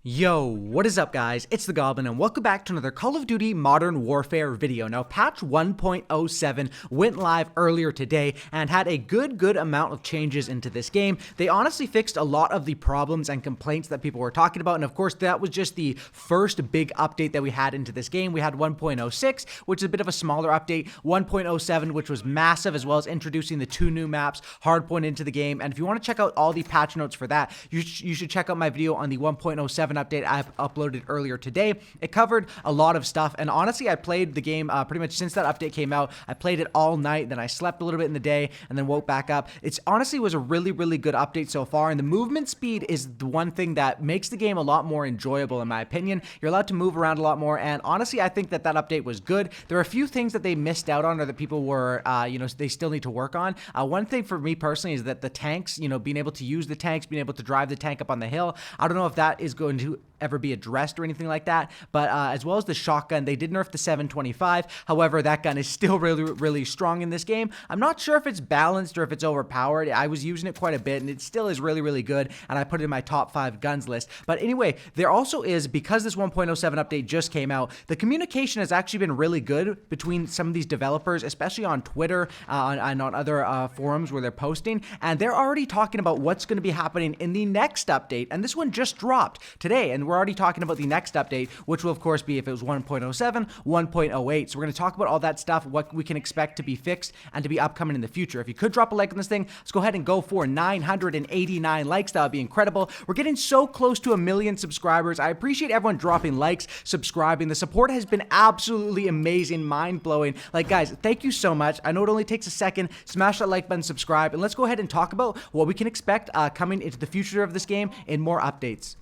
Yo, what is up guys? It's the Goblin and welcome back to another Call of Duty Modern Warfare video. Now patch 1.07 went live earlier today and had a good amount of changes into this game. They honestly fixed a lot of the problems and complaints that people were talking about, and of course that was just the first big update that we had into this game. We had 1.06, which is a bit of a smaller update, 1.07, which was massive, as well as introducing the 2 new maps, Hardpoint, into the game. And if you want to check out all the patch notes for that, you should check out my video on the 1.07 update I've uploaded earlier today. It covered a lot of stuff, and honestly I played the game pretty much since that update came out. I played it all night, then I slept a little bit in the day and then woke back up. It's honestly was a really good update so far, and the movement speed is the one thing that makes the game a lot more enjoyable in my opinion. You're allowed to move around a lot more, and honestly I think that update was good. There are a few things that they missed out on, or that people were they still need to work on. One thing for me personally is that the tanks, being able to use the tanks, being able to drive the tank up on the hill, I don't know if that is going to ever be addressed or anything like that, but as well as the shotgun, they did nerf the 725. However, that gun is still really strong in this game. I'm not sure if it's balanced or if it's overpowered. I was using it quite a bit and it still is really good, and I put it in my top 5 guns list. But anyway, there also is, because this 1.07 update just came out, the communication has actually been really good between some of these developers, especially on Twitter and on other forums where they're posting, and they're already talking about what's going to be happening in the next update. And this one just dropped today, and we're already talking about the next update, which will of course be, if it was 1.07, 1.08. So we're going to talk about all that stuff, what we can expect to be fixed and to be upcoming in the future. If you could drop a like on this thing, let's go ahead and go for 989 likes. That would be incredible. We're getting so close to 1 million subscribers. I appreciate everyone dropping likes, subscribing. The support has been absolutely amazing, mind-blowing. Like, guys, thank you so much. I know it only takes a second. Smash that like button, subscribe, and let's go ahead and talk about what we can expect coming into the future of this game in more updates.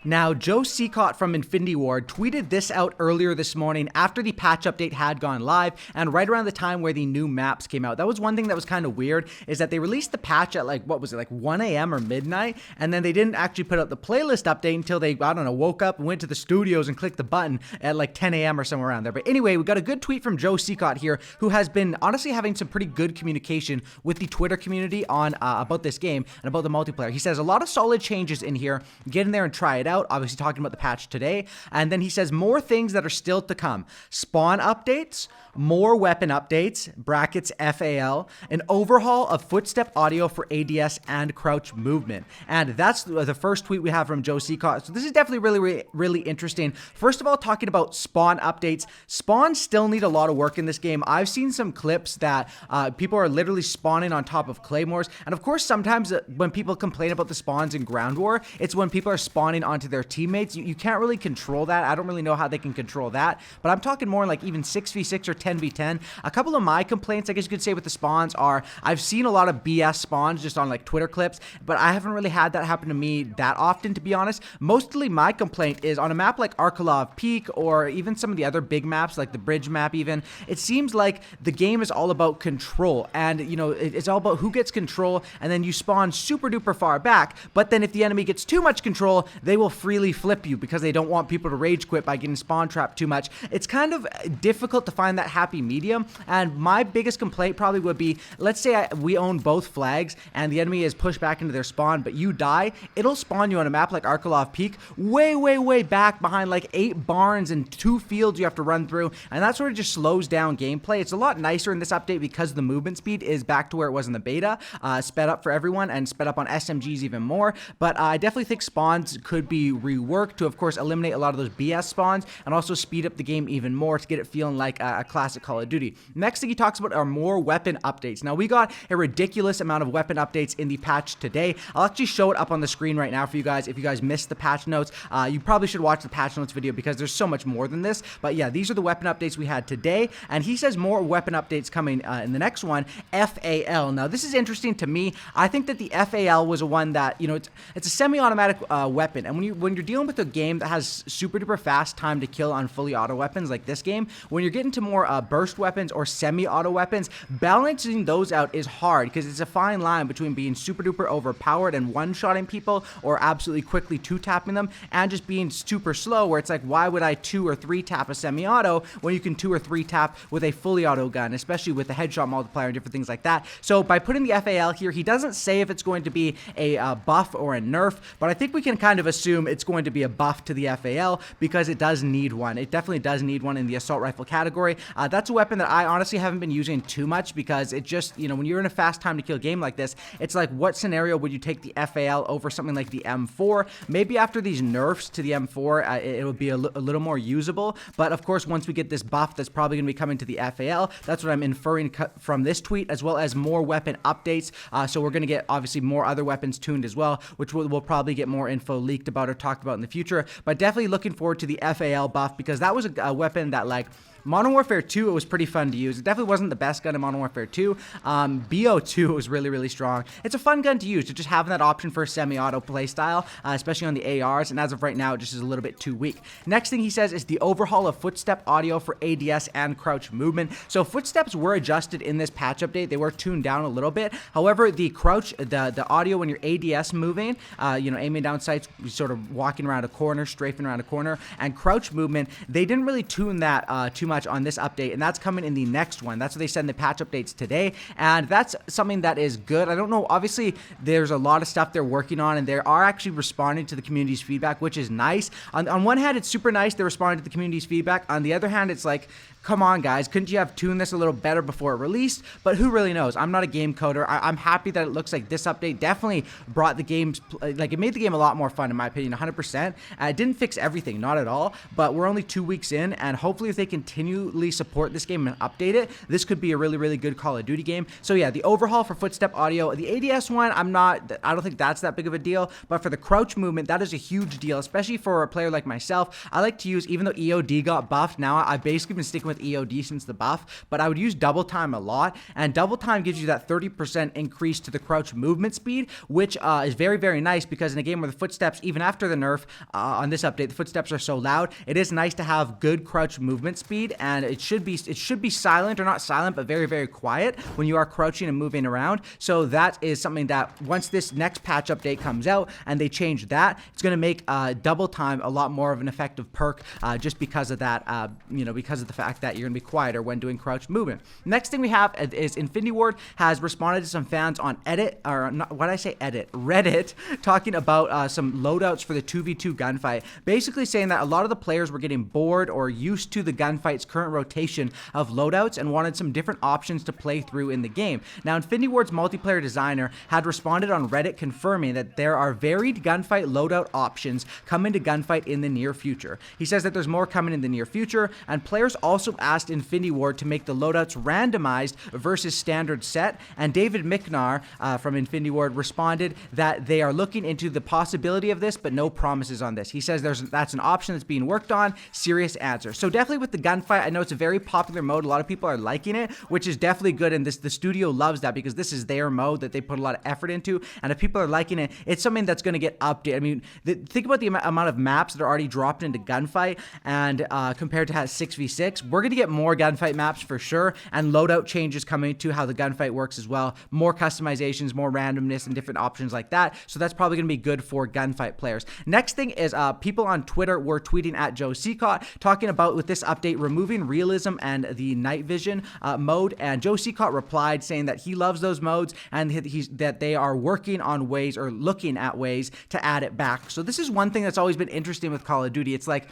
Now, Joe Secott from Infinity Ward tweeted this out earlier this morning after the patch update had gone live, and right around the time where the new maps came out. That was one thing that was kind of weird, is that they released the patch at like 1 a.m. or midnight, and then they didn't actually put out the playlist update until they, I don't know, woke up and went to the studios and clicked the button at like 10 a.m. or somewhere around there. But anyway, we got a good tweet from Joe Secott here, who has been honestly having some pretty good communication with the Twitter community on about this game and about the multiplayer. He says a lot of solid changes in here. Get in there and try it out. Obviously talking about the patch today. And then he says more things that are still to come. Spawn updates, more weapon updates, brackets FAL, an overhaul of footstep audio for ADS and crouch movement. And that's the first tweet we have from Joe Secott. So this is definitely really interesting. First of all, talking about spawn updates. Spawns still need a lot of work in this game. I've seen some clips that people are literally spawning on top of claymores. And of course, sometimes when people complain about the spawns in Ground War, it's when people are spawning onto their teammates. You can't really control that. I don't really know how they can control that, but I'm talking more like even 6v6 or 10v10. A couple of my complaints, I guess you could say, with the spawns are, I've seen a lot of BS spawns just on like Twitter clips, but I haven't really had that happen to me that often, to be honest. Mostly my complaint is on a map like Arkalov Peak, or even some of the other big maps like the bridge map even. It seems like the game is all about control, and it's all about who gets control, and then you spawn super duper far back, but then if the enemy gets too much control, they will freely flip you because they don't want people to rage quit by getting spawn trapped too much. It's kind of difficult to find that happy medium, and my biggest complaint probably would be, let's say we own both flags and the enemy is pushed back into their spawn, but you die, it'll spawn you on a map like Arkalov Peak way back behind like 8 barns and 2 fields you have to run through, and that sort of just slows down gameplay. It's a lot nicer in this update because the movement speed is back to where it was in the beta, sped up for everyone and sped up on SMGs even more, but I definitely think spawns could be reworked to, of course, eliminate a lot of those BS spawns and also speed up the game even more to get it feeling like a classic Call of Duty. Next thing he talks about are more weapon updates. Now, we got a ridiculous amount of weapon updates in the patch today. I'll actually show it up on the screen right now for you guys. If you guys missed the patch notes, you probably should watch the patch notes video because there's so much more than this. But yeah, these are the weapon updates we had today, and he says more weapon updates coming in the next one, FAL. Now, this is interesting to me. I think that the FAL was a one that, it's a semi-automatic weapon, and when you're dealing with a game that has super duper fast time to kill on fully auto weapons like this game, when you're getting to more burst weapons or semi-auto weapons, balancing those out is hard because it's a fine line between being super duper overpowered and one-shotting people, or absolutely quickly 2-tapping them, and just being super slow, where it's like, why would I 2 or 3 tap a semi-auto when you can 2 or 3 tap with a fully auto gun, especially with the headshot multiplier and different things like that. So by putting the FAL here, he doesn't say if it's going to be a buff or a nerf, but I think we can kind of assume assume it's going to be a buff to the FAL because it does need one. It definitely does need one in the assault rifle category. That's a weapon that I honestly haven't been using too much because it just, you know, when you're in a fast time to kill game like this, it's like, what scenario would you take the FAL over something like the M4? Maybe after these nerfs to the M4, it would be a little more usable. But of course, once we get this buff that's probably going to be coming to the FAL, that's what I'm inferring from this tweet, as well as more weapon updates. So we're going to get obviously more other weapons tuned as well, which we'll probably get more info leaked about or talked about in the future. But definitely looking forward to the FAL buff because that was a weapon that, like, Modern Warfare 2, it was pretty fun to use. It definitely wasn't the best gun in Modern Warfare 2. BO2 was really, really strong. It's a fun gun to use, to just having that option for a semi-auto playstyle, especially on the ARs, and as of right now, it just is a little bit too weak. Next thing he says is the overhaul of footstep audio for ADS and crouch movement. So footsteps were adjusted in this patch update. They were tuned down a little bit. However, the crouch, the audio when you're ADS moving, you know, aiming down sights, sort of walking around a corner, strafing around a corner, and crouch movement, they didn't really tune that too much on this update, and that's coming in the next one. That's what they said in the patch updates today, and that's something that is good. I don't know, obviously there's a lot of stuff they're working on, and they are actually responding to the community's feedback, which is nice. On one hand, it's super nice they're responding to the community's feedback. On the other hand, it's like, come on guys, couldn't you have tuned this a little better before it released? But who really knows? I'm not a game coder. I'm happy that it looks like this update definitely brought the games, like, it made the game a lot more fun in my opinion, 100%. It didn't fix everything, not at all, but we're only 2 weeks in, and hopefully if they continually support this game and update it, this could be a really, really good Call of Duty game. So yeah, the overhaul for footstep audio, the ADS one, I don't think that's that big of a deal, but for the crouch movement, that is a huge deal, especially for a player like myself. I like to use, even though EOD got buffed, now I've basically been sticking with EOD since the buff, but I would use double time a lot, and double time gives you that 30% increase to the crouch movement speed, which is very, very nice, because in a game where the footsteps, even after the nerf on this update, the footsteps are so loud, it is nice to have good crouch movement speed, and it should be silent, or not silent, but very, very quiet when you are crouching and moving around. So that is something that once this next patch update comes out and they change that, it's going to make double time a lot more of an effective perk, just because of that, you know, because of the fact that you're going to be quieter when doing crouch movement. Next thing we have is Infinity Ward has responded to some fans on Reddit, talking about some loadouts for the 2v2 gunfight, basically saying that a lot of the players were getting bored or used to the gunfight's current rotation of loadouts and wanted some different options to play through in the game. Now, Infinity Ward's multiplayer designer had responded on Reddit confirming that there are varied gunfight loadout options coming to gunfight in the near future. He says that there's more coming in the near future, and players also asked Infinity Ward to make the loadouts randomized versus standard set, and David Micknar from Infinity Ward responded that they are looking into the possibility of this, but no promises on this. He says that's an option that's being worked on. Serious answer. So definitely with the gunfight, I know it's a very popular mode. A lot of people are liking it, which is definitely good, and the studio loves that because this is their mode that they put a lot of effort into, and if people are liking it, it's something that's going to get updated. I mean, think about the amount of maps that are already dropped into gunfight, and compared to 6v6, we're going to get more gunfight maps for sure, and loadout changes coming to how the gunfight works as well. More customizations, more randomness, and different options like that. So that's probably going to be good for gunfight players. Next thing is people on Twitter were tweeting at Joe Seacott talking about, with this update, removing realism and the night vision mode, and Joe Seacott replied saying that he loves those modes and that they are working on ways, or looking at ways, to add it back. So this is one thing that's always been interesting with Call of Duty. It's like,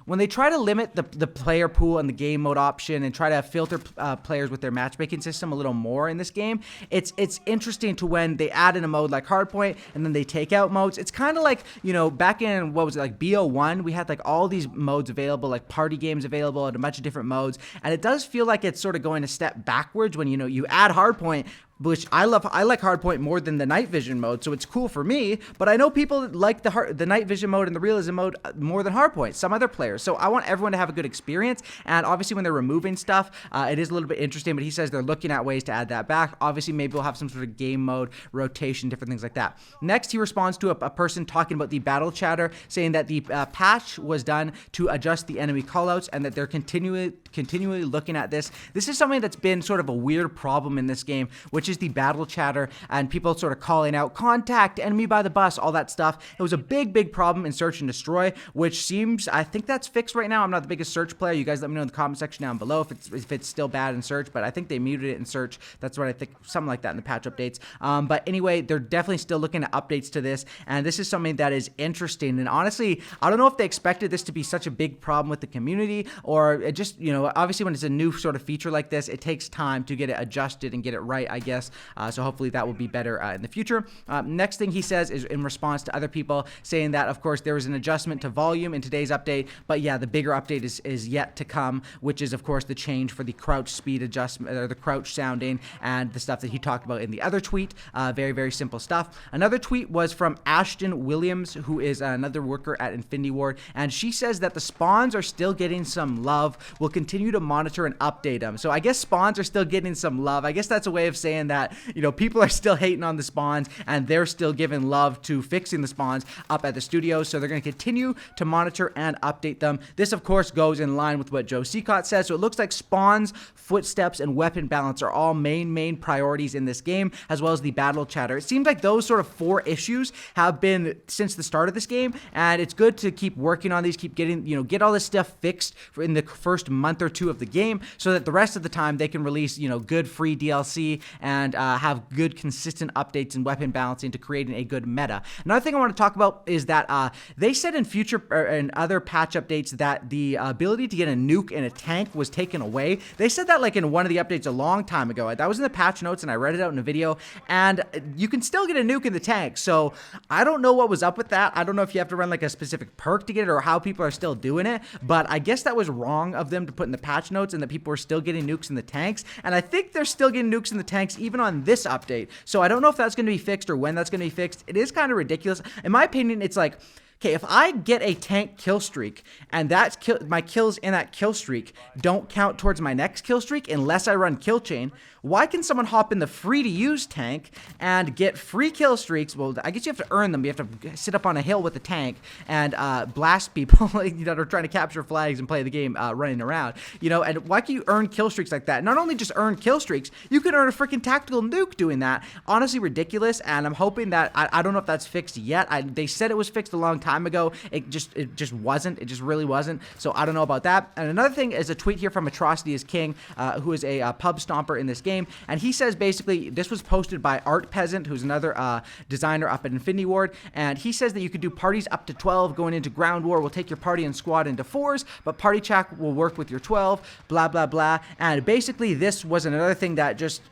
when they try to limit the player pool and the game mode option and try to filter players with their matchmaking system a little more in this game, it's interesting to when they add in a mode like Hardpoint and then they take out modes. It's kind of like, you know, back in, what was it, like BO1, we had like all these modes available, like party games available and a bunch of different modes, and it does feel like it's sort of going a step backwards when, you know, you add Hardpoint, which I love. I like Hardpoint more than the night vision mode, so it's cool for me, but I know people like the night vision mode and the realism mode more than Hardpoint, some other players. So I want everyone to have a good experience, and obviously when they're removing stuff, it is a little bit interesting, but he says they're looking at ways to add that back. Obviously, maybe we'll have some sort of game mode, rotation, different things like that. Next, he responds to a person talking about the battle chatter, saying that the patch was done to adjust the enemy callouts, and that they're continuing continually looking at this. This is something that's been sort of a weird problem in this game, which is the battle chatter and people sort of calling out contact, enemy by the bus, all that stuff. It was a big problem in Search and Destroy, which seems, I think that's fixed right now. I'm not the biggest Search player. You guys let me know in the comment section down below if it's still bad in Search, but I think they muted it in Search. That's what I think, something like that in the patch updates. But anyway, they're definitely still looking at updates to this, and this is something that is interesting. And honestly, I don't know if they expected this to be such a big problem with the community, or it just, you know, obviously when it's a new sort of feature like this, it takes time to get it adjusted and get it right, I guess. So hopefully that will be better in the future. Next thing he says is in response to other people saying that, of course, there was an adjustment to volume in today's update, but yeah, the bigger update is yet to come, which is, of course, the change for the crouch speed adjustment, or the crouch sounding, and the stuff that he talked about in the other tweet. Very simple stuff. Another tweet was from Ashton Williams, who is another worker at Infinity Ward, and she says that the spawns are still getting some love. We'll continue to monitor and update them. So I guess spawns are still getting some love. I guess that's a way of saying that, you know, people are still hating on the spawns, and they're still giving love to fixing the spawns up at the studio. So they're going to continue to monitor and update them. This, of course, goes in line with what Joe Secott says. So it looks like spawns, footsteps, and weapon balance are all main priorities in this game, as well as the battle chatter. It seems like those sort of 4 issues have been since the start of this game, and it's good to keep working on these, keep getting, you know, get all this stuff fixed in the first month or 2 of the game, so that the rest of the time they can release, you know, good free DLC and have good consistent updates and weapon balancing to creating a good meta. Another thing I want to talk about is that they said in future and other patch updates that the ability to get a nuke in a tank was taken away. They said that like in one of the updates a long time ago. That was in the patch notes, and I read it out in a video, and you can still get a nuke in the tank. So I don't know what was up with that. I don't know if you have to run like a specific perk to get it, or how people are still doing it, but I guess that was wrong of them to put in the patch notes, and that people are still getting nukes in the tanks, and I think they're still getting nukes in the tanks even on this update. So I don't know if that's going to be fixed or when that's going to be fixed. It is kind of ridiculous. In my opinion, it's like, okay, if I get a tank kill streak, and that's my kills in that kill streak don't count towards my next kill streak unless I run kill chain, why can someone hop in the free-to-use tank and get free kill streaks? Well, I guess you have to earn them. You have to sit up on a hill with a tank and blast people that are trying to capture flags and play the game running around. You know, and why can you earn kill streaks like that? Not only just earn kill streaks, you can earn a freaking tactical nuke doing that. Honestly, ridiculous, and I'm hoping that, I don't know if that's fixed yet. They said it was fixed a long time ago. It just wasn't. It just really wasn't. So I don't know about that. And another thing is a tweet here from Atrocity is King, who is a pub stomper in this game. And he says basically, this was posted by Art Peasant, who's another designer up at Infinity Ward, and he says that you could do parties up to 12 going into Ground War. We'll take your party and squad into 4s, but party chat will work with your 12, blah blah blah. And basically this was another thing that just,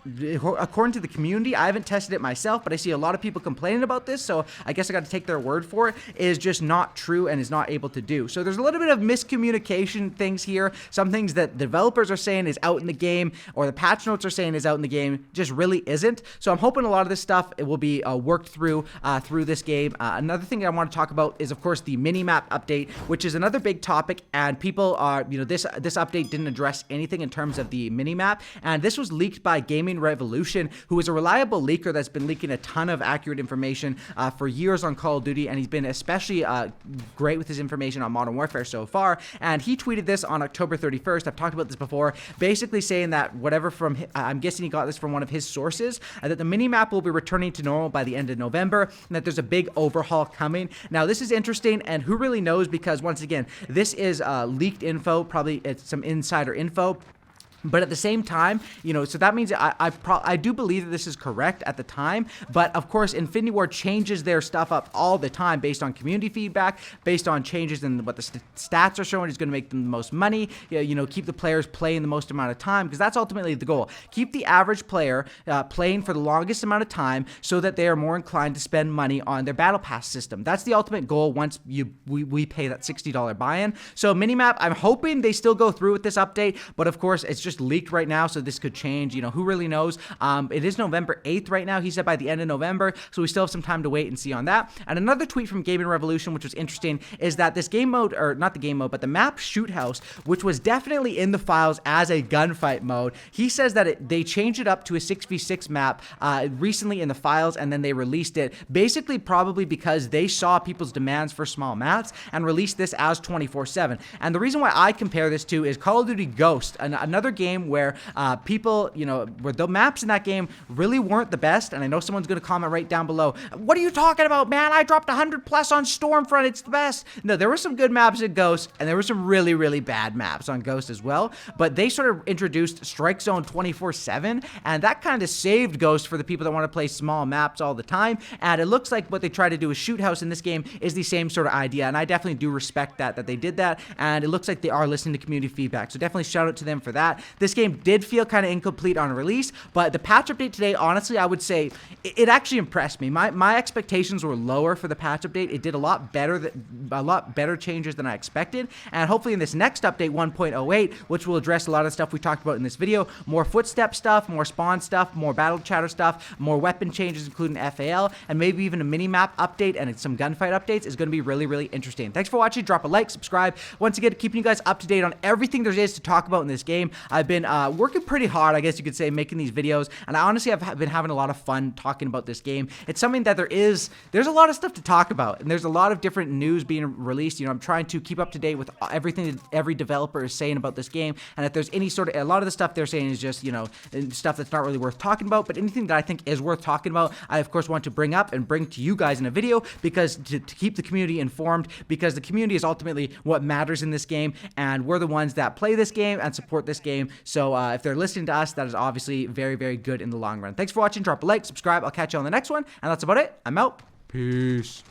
according to the community, I haven't tested it myself, but I see a lot of people complaining about this, so I guess I got to take their word for it, is just not true and is not able to do. So there's a little bit of miscommunication things here. Some things that developers are saying is out in the game, or the patch notes are saying is out in the game, just really isn't. So I'm hoping a lot of this stuff, it will be worked through this game. Another thing I want to talk about is, of course, the mini-map update, which is another big topic, and people are, you know, this update didn't address anything in terms of the mini-map, and this was leaked by Gaming Revolution, who is a reliable leaker that's been leaking a ton of accurate information for years on Call of Duty, and he's been especially great with his information on Modern Warfare so far. And he tweeted this on October 31st. I've talked about this before, basically saying that whatever from, I'm guessing he got this from one of his sources, that the mini-map will be returning to normal by the end of November, and that there's a big overhaul coming. Now, this is interesting, and who really knows, because once again, this is leaked info, probably it's some insider info. But at the same time, you know, so that means I do believe that this is correct at the time. But of course, Infinity Ward changes their stuff up all the time based on community feedback, based on changes in what the stats are showing is going to make them the most money. You know, keep the players playing the most amount of time, because that's ultimately the goal. Keep the average player playing for the longest amount of time, so that they are more inclined to spend money on their battle pass system. That's the ultimate goal once we pay that $60 buy-in. So minimap, I'm hoping they still go through with this update, but of course, it's just just leaked right now, so this could change. You know, who really knows? It is November 8th right now. He said by the end of November, so we still have some time to wait and see on that. And another tweet from Gaming Revolution, which was interesting, is that this game mode, or not the game mode, but the map Shoot House, which was definitely in the files as a gunfight mode, he says that they changed it up to a 6v6 map recently in the files, and then they released it basically probably because they saw people's demands for small maps and released this as 24/7. And the reason why I compare this to is Call of Duty Ghost, another game where people, you know, where the maps in that game really weren't the best. And I know someone's going to comment right down below, what are you talking about, man? I dropped 100 plus on Stormfront, it's the best. No, there were some good maps in Ghost, and there were some really, really bad maps on Ghost as well. But they sort of introduced Strike Zone 24/7, and that kind of saved Ghost for the people that want to play small maps all the time. And it looks like what they try to do with Shoot House in this game is the same sort of idea, and I definitely do respect that they did that, and it looks like they are listening to community feedback, so definitely shout out to them for that. This game did feel kind of incomplete on release, but the patch update today, honestly, I would say it actually impressed me. My expectations were lower for the patch update. It did a lot better changes than I expected, and hopefully in this next update 1.08, which will address a lot of stuff we talked about in this video, more footstep stuff, more spawn stuff, more battle chatter stuff, more weapon changes including FAL, and maybe even a mini-map update and some gunfight updates is going to be really, really interesting. Thanks for watching. Drop a like, subscribe. Once again, keeping you guys up to date on everything there is to talk about in this game. I've been working pretty hard, I guess you could say, making these videos, and I honestly have been having a lot of fun talking about this game. It's something that there's a lot of stuff to talk about, and there's a lot of different news being released. You know, I'm trying to keep up to date with everything that every developer is saying about this game, and if there's any sort of, a lot of the stuff they're saying is just, you know, stuff that's not really worth talking about, but anything that I think is worth talking about, I of course want to bring up and bring to you guys in a video, because to keep the community informed, because the community is ultimately what matters in this game, and we're the ones that play this game and support this game. So if they're listening to us, that is obviously very, very good in the long run. Thanks for watching. Drop a like, subscribe. I'll catch you on the next one, and that's about it. I'm out. Peace.